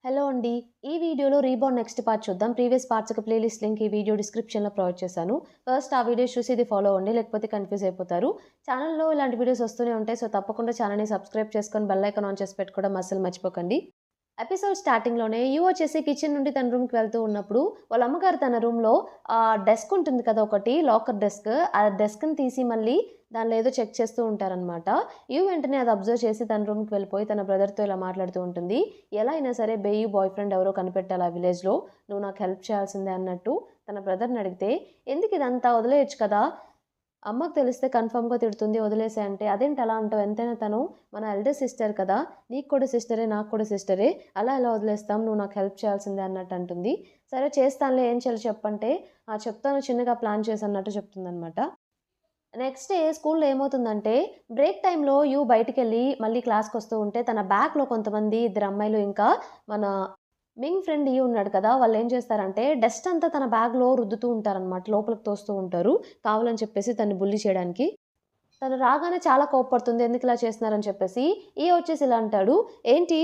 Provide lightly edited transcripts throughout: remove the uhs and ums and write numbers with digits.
Hello అండి. ఈ వీడియోలో రీబౌండ్ నెక్స్ట్ పార్ట్ చూద్దాం. ప్రీవియస్ పార్ట్స్ యొక్క ప్లేలిస్ట్ లింక్ ఈ వీడియో డిస్క్రిప్షన్‌లో ప్రొవైడ్ చేశాను. ఫస్ట్ ఆ వీడియోస్ చూసి ఇది ఫాలో అవ్వండి. లేకపోతే కన్‌ఫ్యూజ్ అయిపోతారు. ఛానెల్‌లో ఇలాంటి వీడియోస్ వస్తూనే ఉంటాయి. సో, తప్పకుండా ఛానెల్‌ని సబ్స్క్రైబ్ చేసుకొని బెల్ ఐకాన్ ఆన్ చేసి పెట్టుకోవడం అస్సలు మర్చిపోకండి. ఎపిసోడ్ స్టార్టింగ్‌లోనే యూ వచ్చేసి కిచెన్ నుండి తన రూమ్‌కి వెళ్తూ ఉన్నప్పుడు, వాళ్ళ అమ్మగారు తన రూమ్‌లో డెస్క్ ఉంటుంది కదా ఒకటి లాకర్ డెస్క్. ఆ డెస్క్‌ని తీసి మళ్ళీ దానిలో ఏదో చెక్ చేస్తూ ఉంటారనమాట. యూ వెంటనే అది అబ్జర్వ్ చేసి తన రూమ్‌కి వెళ్ళిపోయి తన బ్రదర్‌తో ఇలా మాట్లాడుతూ ఉంటుంది. ఎలా అయినా సరే బేయు బాయ్ ఫ్రెండ్ ఎవరో కనిపెట్టాలి ఆ విలేజ్‌లో. నువ్వు నాకు హెల్ప్ చేయాల్సిందే అన్నట్టు తన బ్రదర్‌ని అడిగితే, ఎందుకు ఇదంతా వదిలేయొచ్చు కదా! అమ్మకి తెలిస్తే కన్ఫర్మ్‌గా తిడుతుంది వదిలేసేయి అంటే, అదేంటి అలా అంటావు? ఎంతైనా తను మన ఎల్డర్ సిస్టర్ కదా! నీకు కూడా సిస్టరే, నాకు కూడా సిస్టరే. అలా ఎలా వదిలేస్తాం? నువ్వు నాకు హెల్ప్ చేయాల్సిందే అన్నట్టు అంటుంది. సరే చేస్తానులే ఏం చేయాలో చెప్పంటే, ఆ! చెప్తాను చిన్నగా ప్లాన్ చేసి అన్నట్టు చెప్తుందనమాట. నెక్స్ట్ డే స్కూల్‌లో ఏమవుతుందంటే, బ్రేక్ టైమ్‌లో యూ బయటికెళ్ళి మళ్ళీ క్లాస్‌కొస్తూ ఉంటే, తన బ్యాగ్‌లో కొంతమంది ఇద్దరు అమ్మాయిలు ఇంకా మన మింగ్ ఫ్రెండ్ ఈ ఉన్నాడు కదా! వాళ్ళేం చేస్తారంటే, డస్ట్ అంతా తన బ్యాగ్‌లో రుద్దుతూ ఉంటారనమాట. లోపలికి తోస్తూ ఉంటారు. కావాలని చెప్పేసి తనని బుల్లీ చేయడానికి. తను రాగానే చాలా కోప్పడుతుంది. ఎందుకిలా చేస్తున్నారని చెప్పేసి. ఈ వచ్చేసి ఇలా అంటాడు, "ఏంటి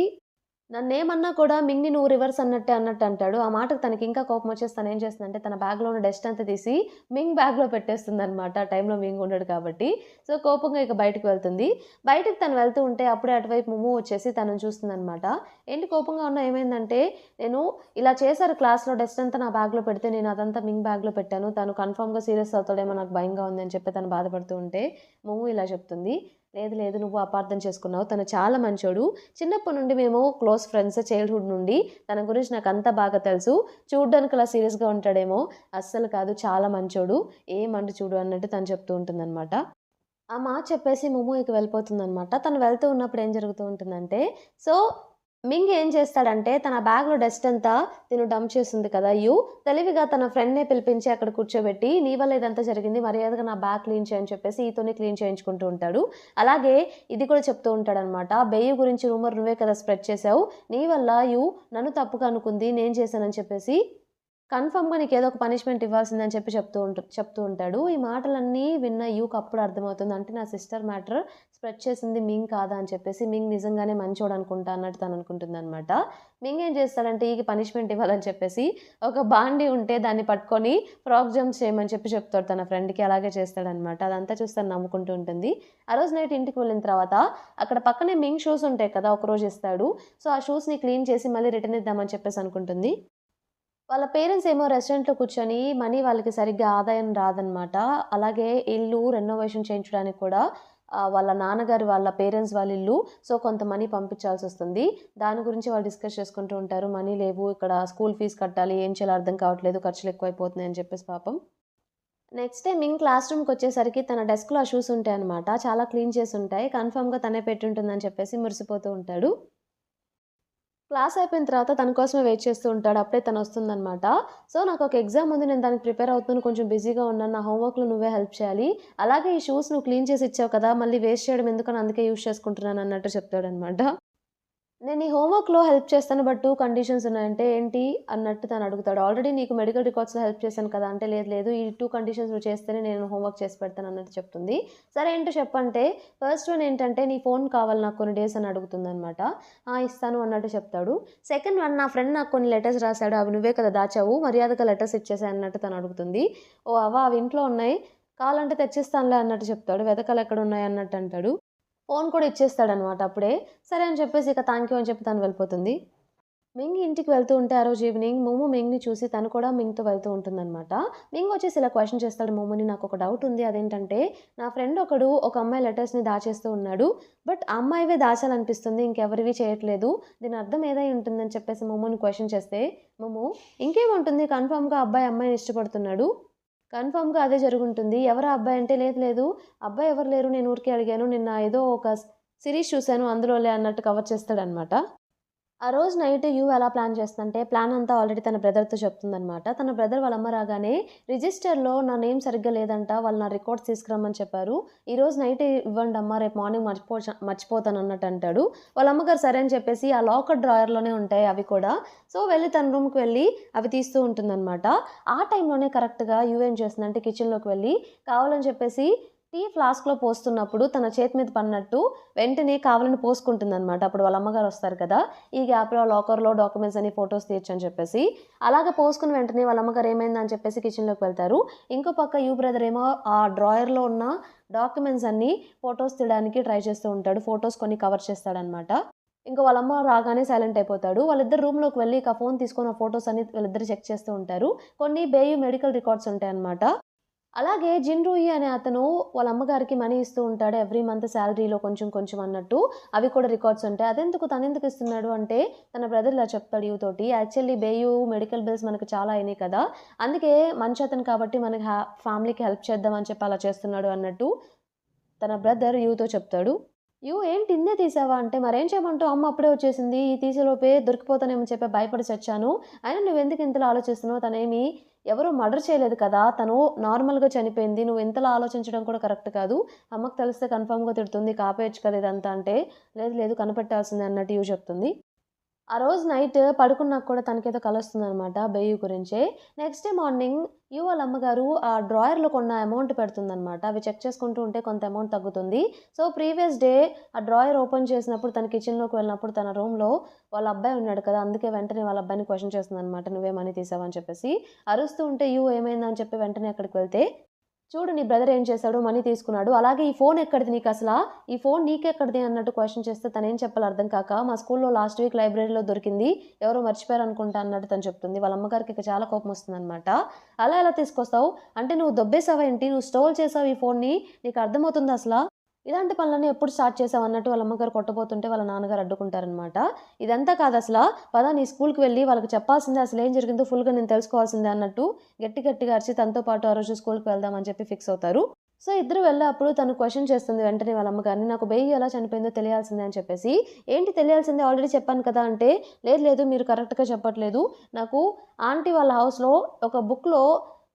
నన్నేమన్నా కూడా మింగ్‌ని నువ్వు రివర్స్ అన్నట్టే అన్నట్టు అంటాడు." ఆ మాటకు తనకింకా కోపమొచ్చేసి తనేం చేస్తుందంటే, తన బ్యాగ్‌లో ఉన్న డస్ట్ అంతా తీసి మింగ్ బ్యాగ్‌లో పెట్టేస్తుందనమాట. ఆ టైంలో మింగ్ ఉండడు కాబట్టి. సో, కోపంగా ఇక బయటికి వెళ్తుంది. బయటికి తను వెళ్తూ ఉంటే అప్పుడే అటువైపు ముమ్ము వచ్చేసి తనని చూస్తుందనమాట. "ఏంటి కోపంగా ఉన్నావు ఏమైందంటే, నేను ఇలా చేశారు క్లాస్‌లో డస్ట్ అంతా నా బ్యాగ్‌లో పెడితే నేను అదంతా మింగ్ బ్యాగ్‌లో పెట్టాను. తను కన్ఫర్మ్‌గా సీరియస్ అవుతాడేమో నాకు భయంగా ఉంది" అని చెప్పి తను బాధపడుతూ ఉంటే, ముమ్ము ఇలా చెప్తుంది. "లేదు లేదు నువ్వు అపార్థం చేసుకున్నావు. తను చాలా మంచోడు. చిన్నప్పటి నుండి మేము క్లోజ్ ఫ్రెండ్స్ చైల్డ్‌హుడ్ నుండి. తన గురించి నాకంతా బాగా తెలుసు. చూడ్డానికి అలా సీరియస్‌గా ఉంటాడేమో, అస్సలు కాదు చాలా మంచోడు. ఏమండు చూడు" అన్నట్టు తను చెప్తూ ఉంటుందనమాట. ఆ మాట చెప్పేసి ముమ్ము ఇక వెళ్ళిపోతుందనమాట. తను వెళ్తూ ఉన్నప్పుడు ఏం జరుగుతూ ఉంటుందంటే, సో, మింగ్ ఏం చేస్తాడంటే, తన బ్యాగ్‌లో డస్ట్ అంతా తిను డంప్ చేసుంది కదా! తెలివిగా తన ఫ్రెండ్‌నే పిలిపించి అక్కడ కూర్చోబెట్టి, "నీ వల్ల ఇదంతా జరిగింది. మర్యాదగా నా బ్యాగ్ క్లీన్ చెయి" అని చెప్పేసి ఈతోనే క్లీన్ చేయించుకుంటూ ఉంటాడు. అలాగే ఇది కూడా చెప్తూ ఉంటాడనమాట. "బెయ్యి గురించి రూమర్ నువ్వే కదా స్ప్రెడ్ చేశావు. నీ వల్ల నన్ను తప్పుగా అనుకుంది. నేను చేశానని చెప్పేసి కన్ఫర్మ్‌గా నీకేదో ఒక పనిష్మెంట్ ఇవ్వాల్సిందని చెప్పి చెప్తూ ఉంటాడు. ఈ మాటలన్నీ విన్న యూకి అప్పుడు అర్థమవుతుంది. అంటే నా సిస్టర్ మ్యాటర్ స్ప్రెడ్ చేసింది మింగ్ కాదా అని చెప్పేసి, మింగ్ నిజంగానే మంచోడనుకుంటా అన్నట్టు తను అనుకుంటుందనమాట. మింగ్ ఏం చేస్తాడంటే ఈకి పనిష్మెంట్ ఇవ్వాలని చెప్పేసి ఒక బాండీ ఉంటే దాన్ని పట్టుకొని ఫ్రాక్ జంప్స్ చేయమని చెప్పి చెప్తాడు తన ఫ్రెండ్‌కి. అలాగే చేస్తాడనమాట. అదంతా చూసి తను నవ్వుకుంటూ ఉంటుంది. ఆ రోజు నైట్ ఇంటికి వెళ్ళిన తర్వాత అక్కడ పక్కనే మింగ్ షూస్ ఉంటాయి కదా! ఒకరోజు ఇస్తాడు. సో, ఆ షూస్‌ని క్లీన్ చేసి మళ్ళీ రిటర్న్ ఇద్దామని చెప్పేసి అనుకుంటుంది. వాళ్ళ పేరెంట్స్ ఏమో రెస్టారెంట్‌లో కూర్చొని మనీ వాళ్ళకి సరిగ్గా ఆదాయం రాదనమాట. అలాగే ఇల్లు రెనోవేషన్ చేయించడానికి కూడా వాళ్ళ నాన్నగారు వాళ్ళ పేరెంట్స్ వాళ్ళ ఇల్లు. సో, కొంత మనీ పంపించాల్సొస్తుంది. దాని గురించి వాళ్ళు డిస్కస్ చేసుకుంటూ ఉంటారు. మనీ లేవు. ఇక్కడ స్కూల్ ఫీజ్ కట్టాలి. ఏం చేయాలో అర్థం కావట్లేదు. ఖర్చులు ఎక్కువైపోతున్నాయి అని చెప్పేసి పాపం. నెక్స్ట్ డే మింగ్ క్లాస్ రూమ్‌కొచ్చేసరికి తన డెస్క్‌లో ఆ షూస్ ఉంటాయన్నమాట. చాలా క్లీన్ చేసుంటాయి. కన్ఫర్మ్‌గా తనే పెట్టుంటుందని చెప్పేసి మురిసిపోతూ ఉంటాడు. క్లాస్ అయిపోయిన తర్వాత తన కోసమే వెయిట్ చేస్తూ ఉంటాడు. అప్పుడే తనొస్తుందనమాట. సో, నాకొక ఎగ్జామ్ ఉంది. నేను దానికి ప్రిపేర్ అవుతున్నాను. కొంచెం బిజీగా ఉన్నాను. నా హోమ్ వర్క్‌లో నువ్వే హెల్ప్ చేయాలి. అలాగే ఈ షూస్ నువ్వు క్లీన్ చేసి ఇచ్చావు కదా! మళ్ళీ వేస్ట్ చేయడం ఎందుకని అందుకే యూజ్ చేసుకుంటున్నాను అన్నట్టు చెప్తాడనమాట. నేను ఈ హోంవర్క్‌లో హెల్ప్ చేస్తాను. బట్ 2 కండిషన్స్ ఉన్నాయంటే ఏంటి? అన్నట్టు తను అడుగుతాడు. ఆల్రెడీ నీకు మెడికల్ రికార్డ్స్‌లో హెల్ప్ చేశాను కదా! అంటే లేదు లేదు ఈ 2 కండిషన్స్ నువ్వు చేస్తేనే నేను హోంవర్క్ చేసి పెడతాను అన్నట్టు చెప్తుంది. సరే ఏంటో చెప్పంటే ఫస్ట్ వన్ ఏంటంటే నీ ఫోన్ కావాలి నాకు కొన్ని డేస్ అని అడుగుతుందనమాట. ఆ! ఇస్తాను అన్నట్టు చెప్తాడు. సెకండ్ వన్ నా ఫ్రెండ్ నాకు కొన్ని లెటర్స్ రాసాడు. అవి నువ్వే కదా దాచావు. మర్యాదగా లెటర్స్ ఇచ్చేసేయి అన్నట్టు తను అడుగుతుంది. ఓహ్! అవ్వ అవి ఇంట్లో ఉన్నాయి. కావాలంటే తెచ్చిస్తానులే అన్నట్టు చెప్తాడు. వెతకాలి ఎక్కడున్నాయి అన్నట్టు అంటాడు. ఫోను కూడా ఇచ్చేస్తాడనమాట అప్పుడే. సరే అని చెప్పేసి ఇక థాంక్ యూ అని చెప్పి తను వెళ్ళిపోతుంది. మింగ్ ఇంటికి వెళ్తూ ఉంటే ఆ రోజు ఈవినింగ్ మోమో మింగ్‌ని చూసి తను కూడా మింగ్‌తో వెళ్తూ ఉంటుందనమాట. మింగ్ వచ్చేసి ఇలా క్వెషన్ చేస్తాడు మోమోని. నాకొక డౌట్ ఉంది. అదేంటంటే నా ఫ్రెండ్ ఒకడు ఒక అమ్మాయి లెటర్స్‌ని దాచేస్తూ ఉన్నాడు. బట్ ఆ అమ్మాయివే దాచాలనిపిస్తుంది. ఇంకెవరివి చేయట్లేదు. దీని అర్థం ఏదై ఉంటుందని చెప్పేసి మోమోని క్వెషన్ చేస్తే, మోమో ఇంకేముంటుంది కన్ఫర్మ్‌గా అబ్బాయి అమ్మాయిని ఇష్టపడుతున్నాడు. కన్ఫర్మ్‌గా అదే జరుగుంటుంది. ఎవరా అబ్బాయి అంటే, లేదు లేదు అబ్బాయి ఎవరు లేరు. నేను ఊరికే అడిగాను. నిన్న ఏదో ఒక సిరీస్ చూసాను అందులోలే అన్నట్టు కవర్ చేస్తాడనమాట. ఆ రోజు నైట్ ఎలా ప్లాన్ చేస్తుందంటే, ప్లాన్ అంతా ఆల్రెడీ తన బ్రదర్‌తో చెప్తుందనమాట. తన బ్రదర్ వాళ్ళ అమ్మ రాగానే, రిజిస్టర్‌లో నా నేమ్ సరిగ్గా లేదంట. వాళ్ళు నా రికార్డ్స్ తీసుకురమ్మని చెప్పారు. ఈరోజు నైటే ఇవ్వండమ్మా. రేపు మార్నింగ్ మర్చిపోతానన్నట్టు అంటాడు. వాళ్ళ అమ్మగారు సరే అని చెప్పేసి ఆ లాకర్ డ్రాయర్‌లోనే ఉంటాయి అవి కూడా. సో, వెళ్ళి తన రూమ్‌కి వెళ్ళి అవి తీస్తూ ఉంటుందనమాట. ఆ టైంలోనే కరెక్ట్‌గా ఏం చేస్తుందంటే కిచెన్‌లోకి వెళ్ళి కావాలని చెప్పేసి టీ ఫ్లాస్క్‌లో పోస్తున్నప్పుడు తన చేతి మీద పడినట్టు వెంటనే కావాలని పోసుకుంటుందనమాట. అప్పుడు వాళ్ళ అమ్మగారు వస్తారు కదా! ఈ గ్యాప్‌లో లాకర్‌లో డాక్యుమెంట్స్ అన్ని ఫోటోస్ తీయొచ్చని చెప్పేసి. అలాగ పోసుకున్న వెంటనే వాళ్ళ అమ్మగారు ఏమైందని చెప్పేసి కిచెన్‌లోకి వెళ్తారు. ఇంకో పక్క యూ బ్రదర్ ఏమో ఆ డ్రాయర్‌లో ఉన్న డాక్యుమెంట్స్ అన్నీ ఫోటోస్ తీయడానికి ట్రై చేస్తూ ఉంటాడు. ఫోటోస్ కొన్ని కవర్ చేస్తాడనమాట. ఇంక వాళ్ళమ్మ రాగానే సైలెంట్ అయిపోతాడు. వాళ్ళిద్దరు రూమ్‌లోకి వెళ్ళి ఇక ఫోన్ తీసుకొని ఆ ఫోటోస్ అన్ని వీళ్ళిద్దరు చెక్ చేస్తూ ఉంటారు. కొన్ని బేయు మెడికల్ రికార్డ్స్ ఉంటాయన్నమాట. అలాగే జిన్ రూయి అనే అతను వాళ్ళ అమ్మగారికి మనీ ఇస్తూ ఉంటాడు. ఎవ్రీ మంత్ సాలరీలో కొంచెం కొంచెం అన్నట్టు. అవి కూడా రికార్డ్స్ ఉంటాయి. అదెందుకు తనెందుకు ఇస్తున్నాడు అంటే తన బ్రదర్ ఇలా చెప్తాడు యూతోటి. యాక్చువల్లీ బేయు మెడికల్ బిల్స్ మనకు చాలా అయినాయి కదా! అందుకే మంచి అతను కాబట్టి మనకి ఫ్యామిలీకి హెల్ప్ చేద్దాం అని చెప్పి అలా చేస్తున్నాడు అన్నట్టు తన బ్రదర్ యూతో చెప్తాడు. ఏంటి ఇన్నే తీసావా అంటే, మరేం చేయమంటావు అమ్మ అప్పుడే వచ్చేసింది. ఈ తీసేలోపే దొరికిపోతానేమో చెప్పి భయపడి చచ్చాను. అయినా నువ్వెందుకు ఇంతలా ఆలోచిస్తున్నావు? తనేమి ఎవరు మర్డర్ చేయలేదు కదా! తను నార్మల్‌గా చనిపోయింది. నువ్వు ఇంతలా ఆలోచించడం కూడా కరెక్ట్ కాదు. అమ్మకి తెలిస్తే కన్ఫర్మ్‌గా తిడుతుంది. ఇక ఆపేయొచ్చు కదా ఇదంతా అంటే, లేదు లేదు కనిపెట్టాల్సిందే అన్నట్టు చెప్తుంది. ఆ రోజు నైట్ పడుకున్నాక కూడా తనకేదో కలొస్తుందనమాట బెయ్యి గురించే. నెక్స్ట్ డే మార్నింగ్ వాళ్ళ అమ్మగారు ఆ డ్రాయర్‌లో కొన్న అమౌంట్ పెడుతుందనమాట. అవి చెక్ చేసుకుంటూ ఉంటే కొంత అమౌంట్ తగ్గుతుంది. సో, ప్రీవియస్ డే ఆ డ్రాయర్ ఓపెన్ చేసినప్పుడు తను కిచెన్‌లోకి వెళ్ళినప్పుడు తన రూమ్‌లో వాళ్ళ అబ్బాయి ఉన్నాడు కదా! అందుకే వెంటనే వాళ్ళ అబ్బాయిని క్వెషన్ చేస్తుందనమాట. "నువ్వే మనీ తీసావా?" అని చెప్పేసి. అరుస్తూ ఉంటే ఏమైందని చెప్పి వెంటనే అక్కడికి వెళ్తే చూడు నీ బ్రదర్ ఏం చేశాడు మనీ తీసుకున్నాడు. అలాగే ఈ ఫోన్ ఎక్కడిది నీకసలా? ఈ ఫోన్ నీకెక్కడిది అన్నట్టు క్వెషన్ చేస్తే తనేం చెప్పాలో అర్థం కాక, మా స్కూల్‌లో లాస్ట్ వీక్ లైబ్రరీలో దొరికింది. ఎవరో మర్చిపోయారనుకుంటా అన్నట్టు తను చెప్తుంది. వాళ్ళ అమ్మగారికి ఇక చాలా కోపమొస్తుందనమాట. అలా ఎలా తీసుకొస్తావు? అంటే నువ్వు దొబ్బేసావా ఏంటి? నువ్వు స్టోల్ చేసావు ఈ ఫోన్‌ని. నీకు అర్థమవుతుందా అసలా? ఇలాంటి పనులన్నీ ఎప్పుడు స్టార్ట్ చేసావు అన్నట్టు వాళ్ళ అమ్మగారు కొట్టబోతుంటే వాళ్ళ నాన్నగారు అడ్డుకుంటారనమాట. ఇదంతా కాదసల. పద నీ స్కూల్‌కి వెళ్లి వాళ్ళకి చెప్పాల్సిందే అసలేం జరిగిందో ఫుల్‌గా నేను తెలుసుకోవాల్సిందే అన్నట్టు గట్టి గట్టిగా అరిచి తనతో పాటు ఆ రోజు స్కూల్‌కి వెళ్దాం అని చెప్పి ఫిక్స్ అవుతారు. సో, ఇద్దరు వెళ్ళేప్పుడు తను క్వెషన్ చేస్తుంది వెంటనే వాళ్ళ అమ్మగారిని. నాకు బెయ్యి ఎలా చనిపోయిందో తెలియాల్సిందే అని చెప్పేసి. ఏంటి తెలియాల్సిందే ఆల్రెడీ చెప్పాను కదా! అంటే, లేదు లేదు మీరు కరెక్ట్‌గా చెప్పట్లేదు. నాకు ఆంటీ వాళ్ళ హౌస్‌లో ఒక బుక్‌లో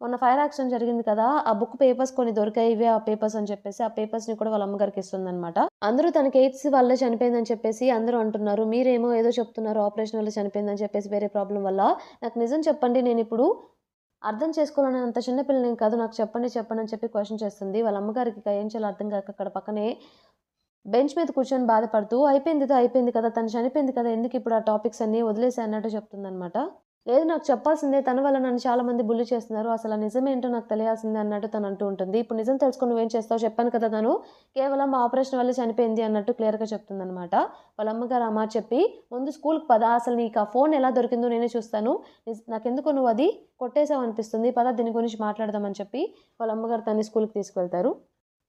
మొన్న ఫైర్ యాక్సిడెంట్ జరిగింది కదా! ఆ బుక్ పేపర్స్ కొన్ని దొరికాయి. ఇవే ఆ పేపర్స్ అని చెప్పేసి, ఆ పేపర్స్‌ని కూడా వాళ్ళ అమ్మగారికి ఇస్తుందనమాట. అందరూ తనకి ఎయిడ్స్ వల్లే చనిపోయిందని చెప్పేసి అందరూ అంటున్నారు. మీరేమో ఏదో చెప్తున్నారు ఆపరేషన్ వల్ల చనిపోయిందని చెప్పేసి వేరే ప్రాబ్లమ్ వల్ల. నాకు నిజం చెప్పండి నేనిప్పుడు అర్థం చేసుకోవాలనేంత చిన్న పిల్లనేం కాదు. నాకు చెప్పండి, చెప్పండి అని చెప్పి క్వెషన్ చేస్తుంది. వాళ్ళ అమ్మగారికి ఇక ఏం చేయాలో అర్థం కాక అక్కడ పక్కనే బెంచ్ మీద కూర్చొని బాధపడుతూ అయిపోయిందిదో అయిపోయింది కదా! తను చనిపోయింది కదా! ఎందుకిప్పుడు ఆ టాపిక్స్ అన్నీ వదిలేసేయి అన్నట్టు చెప్తుందనమాట. లేదు నాకు చెప్పాల్సిందే తన వల్ల నన్ను చాలా మంది బుల్లి చేస్తున్నారు. అసలు ఆ నిజమేంటో నాకు తెలియాల్సిందే అన్నట్టు తను అంటూ ఉంటుంది. ఇప్పుడు నిజం తెలుసుకొని నువ్వేం చేస్తావు చెప్పాను కదా! తను కేవలం ఆపరేషన్ వల్లే చనిపోయింది అన్నట్టు క్లియర్‌గా చెప్తుందనమాట. వాళ్ళ అమ్మగారు ఆ మాట చెప్పి ముందు స్కూల్‌కి పద అసలు నీకు ఆ ఫోన్ ఎలా దొరికిందో నేనే చూస్తాను. నాకెందుకో నువ్వు అది కొట్టేసావు అనిపిస్తుంది. పద దీని గురించి మాట్లాడదాం అని చెప్పి వాళ్ళ అమ్మగారు తనని స్కూల్‌కి తీసుకెళ్తారు.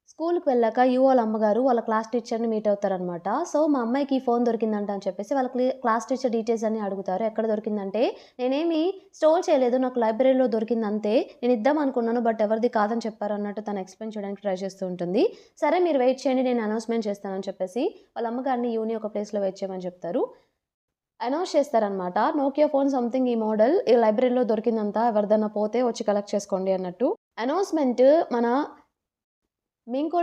స్కూలుకి వెళ్ళాక వాళ్ళ అమ్మగారు వాళ్ళ క్లాస్ టీచర్‌ని మీట్ అవుతారనమాట. సో, మా అమ్మాయికి ఈ ఫోను దొరికిందంట అని చెప్పేసి వాళ్ళ క్లాస్ టీచర్ డీటెయిల్స్ అన్నీ అడుగుతారు. ఎక్కడ దొరికిందంటే, నేనేమి స్టోల్ చేయలేదు. నాకు లైబ్రరీలో దొరికిందంతే. నేను ఇద్దామనుకున్నాను. బట్ ఎవరిది కాదని చెప్పారు అన్నట్టు తను ఎక్స్‌ప్లెయిన్ చేయడానికి ట్రై చేస్తూ ఉంటుంది. సరే మీరు వెయిట్ చేయండి. నేను అనౌన్స్‌మెంట్ చేస్తానని చెప్పేసి వాళ్ళ అమ్మగారిని ఒక ప్లేస్‌లో వెయిట్ చేయమని చెప్తారు. అనౌన్స్ చేస్తారనమాట. నోకియా ఫోన్ సంథింగ్ ఈ మోడల్ ఈ లైబ్రరీలో దొరికిందంట. ఎవరిదన్నా పోతే వచ్చి కలెక్ట్ చేసుకోండి అన్నట్టు. అనౌన్స్‌మెంట్ మన మింగ్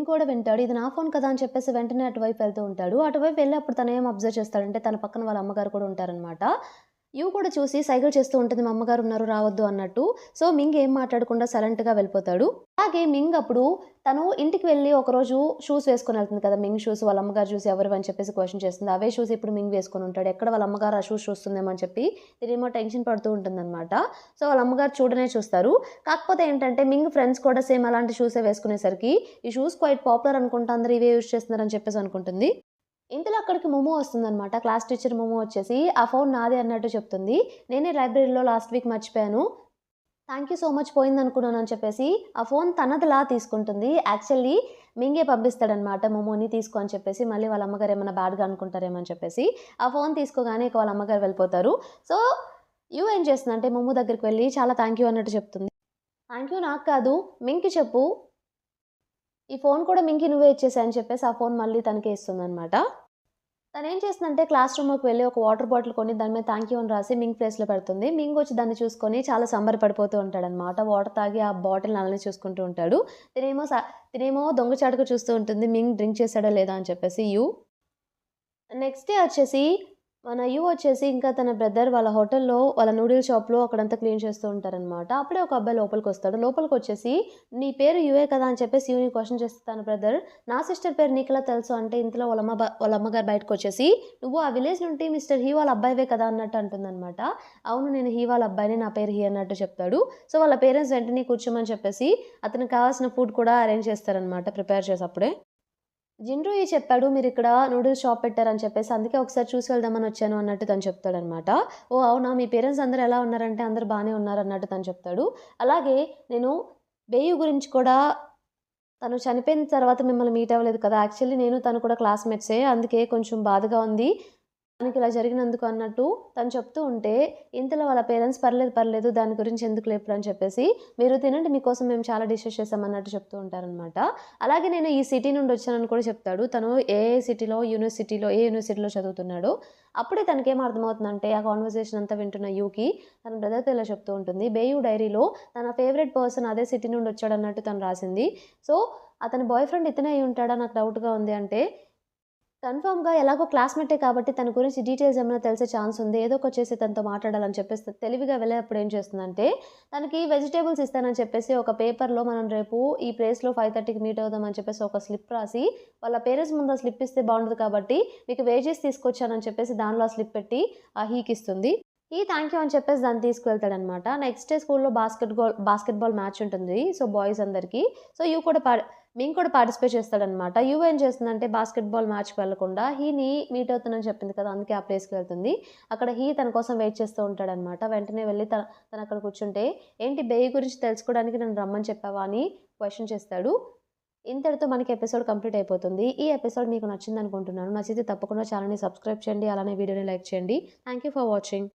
కూడా వింటాడు. ఇది నా ఫోన్ కదా! అని చెప్పేసి వెంటనే అటువైపు వెళ్తూ ఉంటాడు. అటువైపు వెళ్ళి అప్పుడు తనేం అబ్జర్వ్ చేస్తాడంటే తన పక్కన వాళ్ళ అమ్మగారు కూడా ఉంటారనమాట. కూడా చూసి సైగలు చేస్తూ ఉంటుంది. మా అమ్మగారు ఉన్నారు రావద్దు అన్నట్టు. సో, మింగ్ ఏం మాట్లాడకుండా సైలెంట్‌గా వెళ్ళిపోతాడు. అలాగే మింగ్ అప్పుడు తను ఇంటికి వెళ్ళి ఒకరోజు షూస్ వేసుకొని వెళ్తుంది కదా! మింగ్ షూస్ వాళ్ళ అమ్మగారు చూసి ఎవరివి అని చెప్పేసి క్వెషన్ చేస్తుంది. అవే షూస్ ఇప్పుడు మింగ్ వేసుకొని ఉంటాడు. ఎక్కడ వాళ్ళ అమ్మగారు ఆ షూస్ చూస్తుందేమో అని చెప్పి తినేమో టెన్షన్ పడుతూ ఉంటుందనమాట. సో, వాళ్ళ అమ్మగారు చూడనే చూస్తారు. కాకపోతే ఏంటంటే మింగ్ ఫ్రెండ్స్ కూడా సేమ్ అలాంటి షూసే వేసుకునేసరికి ఈ షూస్ క్వైట్ పాపులర్ అనుకుంటా అందరూ ఇవే యూజ్ చేస్తున్నారని చెప్పేసి అనుకుంటుంది. ఇంతలో అక్కడికి మోమో వస్తుందనమాట. క్లాస్ టీచర్ మోమో వచ్చేసి, "ఆ ఫోన్ నాదే" అన్నట్టు చెప్తుంది. "నేనే లైబ్రరీలో లాస్ట్ వీక్ మర్చిపోయాను. థాంక్ యూ సో మచ్ పోయిందనుకున్నాను" అని చెప్పేసి ఆ ఫోన్ తనదిలా తీసుకుంటుంది. యాక్చువల్లీ మింగే పంపిస్తాడనమాట మోమోని తీసుకో అని చెప్పేసి. మళ్ళీ వాళ్ళ అమ్మగారు ఏమన్నా బ్యాడ్‌గా అనుకుంటారేమో అని చెప్పేసి. ఆ ఫోన్ తీసుకోగానే ఇక వాళ్ళ అమ్మగారు వెళ్ళిపోతారు. సో, ఏం చేస్తుందంటే మోమో దగ్గరికి వెళ్లి చాలా థాంక్ యూ అన్నట్టు చెప్తుంది. "థాంక్ యూ నాకు కాదు మింగ్‌కి చెప్పు. ఈ ఫోన్ కూడా మింగ్‌కి నువ్వే ఇచ్చేసేయి" అని చెప్పేసి ఆ ఫోన్ మళ్ళీ తనకే ఇస్తుందనమాట. తనేం చేస్తుందంటే క్లాస్ రూమ్‌లోకి వెళ్లి ఒక వాటర్ బాటిల్ కొని దాని మీద థాంక్ యూ అని రాసి మింగ్ ప్లేస్‌లో పెడుతుంది. మింగ్ వచ్చి దాన్ని చూసుకొని చాలా సంబరపడిపోతూ ఉంటాడనమాట. వాటర్ తాగి ఆ బాటిల్‌ని అలానే చూసుకుంటూ ఉంటాడు. తినేమో దొంగచాటుగా చూస్తూ ఉంటుంది. మింగ్ డ్రింక్ చేసాడా లేదా అని చెప్పేసి. నెక్స్ట్ డే వచ్చేసి మన యు వచ్చేసి ఇంకా తన బ్రదర్ వాళ్ళ హోటల్‌లో వాళ్ళ నూడిల్స్ షాప్‌లో అక్కడంతా క్లీన్ చేస్తూ ఉంటారనమాట. అప్పుడే ఒక అబ్బాయి లోపలికొస్తాడు. లోపలికొచ్చేసి "నీ పేరు యువే కదా!" అని చెప్పేసి యుని క్వెషన్ చేస్తే తన బ్రదర్ "నా సిస్టర్ పేరు నీకెలా తెలుసు?" అంటే ఇంతలో వాళ్ళ అమ్మగారు బయటకొచ్చేసి "నువ్వు ఆ విలేజ్ నుండి మిస్టర్ హీ వాళ్ళ అబ్బాయివే కదా!" అన్నట్టు అంటుందనమాట. "అవును. నేను హీ వాళ్ళ అబ్బాయిని. నా పేరు హీ" అన్నట్టు చెప్తాడు. సో, వాళ్ళ పేరెంట్స్ వెంటనే కూర్చోమని చెప్పేసి అతనికి కావాల్సిన ఫుడ్ కూడా అరేంజ్ చేస్తారనమాట ప్రిపేర్ చేసి అప్పుడే. జిన్‌రూయి చెప్పాడు మీరిక్కడ నూడిల్స్ షాప్ పెట్టారని చెప్పేసి, అందుకే ఒకసారి చూసి వెళ్దామని వచ్చాను అన్నట్టు తను చెప్తాడనమాట. ఓహ్! అవునా! మీ పేరెంట్స్ అందరూ ఎలా ఉన్నారంటే, అందరూ బానే ఉన్నారన్నట్టు తను చెప్తాడు. అలాగే నేను బేయు గురించి కూడా తను చనిపోయిన తర్వాత మిమ్మల్ని మీట్ అవ్వలేదు కదా! యాక్చువల్లీ నేను తను కూడా క్లాస్‌మేట్సే. అందుకే కొంచెం బాధగా ఉంది. తనకిలా జరిగినందుకు అన్నట్టు తను చెప్తూ ఉంటే, ఇంతలో వాళ్ళ పేరెంట్స్ "పర్లేదు, పర్లేదు దాని గురించి ఎందుకులే ఇప్పుడు" అని చెప్పేసి, "మీరు తినండి మీకోసం మేము చాలా డిషెస్ చేసాం" అన్నట్టు చెప్తూ ఉంటారనమాట. అలాగే నేను ఈ సిటీ నుండి వచ్చానని కూడా చెప్తాడు. తను ఏ యూనివర్సిటీలో చదువుతున్నాడో. అప్పుడే తనకేం అర్థమవుతుందంటే, ఆ కన్వర్జేషన్ అంతా వింటున్న యూకి తన బ్రదర్‌తో ఇలా చెప్తూ ఉంటుంది. బేయు డైరీలో తన ఫేవరెట్ పర్సన్ అదే సిటీ నుండి వచ్చాడన్నట్టు తను రాసింది. సో, అతని బాయ్ ఫ్రెండ్ ఇతనే అయ్యి ఉంటాడా నాకు డౌట్‌గా ఉంది అంటే కన్ఫర్మ్‌గా ఎలాగో క్లాస్‌మేటే కాబట్టి తన గురించి డీటెయిల్స్ ఏమైనా తెలిసే ఛాన్స్ ఉంది. ఏదో ఒకటి చేసి తనతో మాట్లాడాలని చెప్పేసి తెలివిగా వెళ్ళేటప్పుడు ఏం చేస్తుందంటే, తనకి వెజిటబుల్స్ ఇస్తానని చెప్పేసి ఒక పేపర్‌లో మనం రేపు ఈ ప్లేస్‌లో 5:30కి మీట్ అవుదాం అని చెప్పేసి ఒక స్లిప్ రాసి, వాళ్ళ పేరెంట్స్ ముందు ఆ స్లిప్ ఇస్తే బావుండదు కాబట్టి, మీకు వేజెస్ తీసుకొచ్చానని చెప్పేసి దానిలో ఆ స్లిప్ పెట్టి ఆ హీకిస్తుంది. హీ థాంక్ యూ అని చెప్పేసి దాన్ని తీసుకువెళ్తాడనమాట. నెక్స్ట్ డే స్కూల్‌లో బాస్కెట్‌బాల్ మ్యాచ్ ఉంటుంది. సో, బాయ్స్ అందరికి. సో, మింగ్ కూడా పార్టిసిపేట్ చేస్తాడనమాట. యు ఏం చేస్తుందంటే బాస్కెట్‌బాల్ మ్యాచ్‌కి వెళ్ళకుండా హీని మీట్ అవుతానని చెప్పింది కదా! అందుకే ఆ ప్లేస్‌కి వెళ్తుంది. అక్కడ హీ తన కోసం వెయిట్ చేస్తూ ఉంటాడనమాట. వెంటనే వెళ్లి తనక్కడ కూర్చుంటే, "ఏంటి బేయి గురించి తెలుసుకోవడానికి నన్ను రమ్మని చెప్పావా?" అని క్వెషన్ చేస్తాడు. ఇంతటితో మనకి ఎపిసోడ్ కంప్లీట్ అయిపోతుంది. ఈ ఎపిసోడ్ మీకు నచ్చిందనుకుంటున్నాను. నచ్చితే తప్పకుండా ఛానెల్‌ని సబ్స్క్రైబ్ చేయండి. అలానే వీడియోని లైక్ చేయండి. Thank you for watching.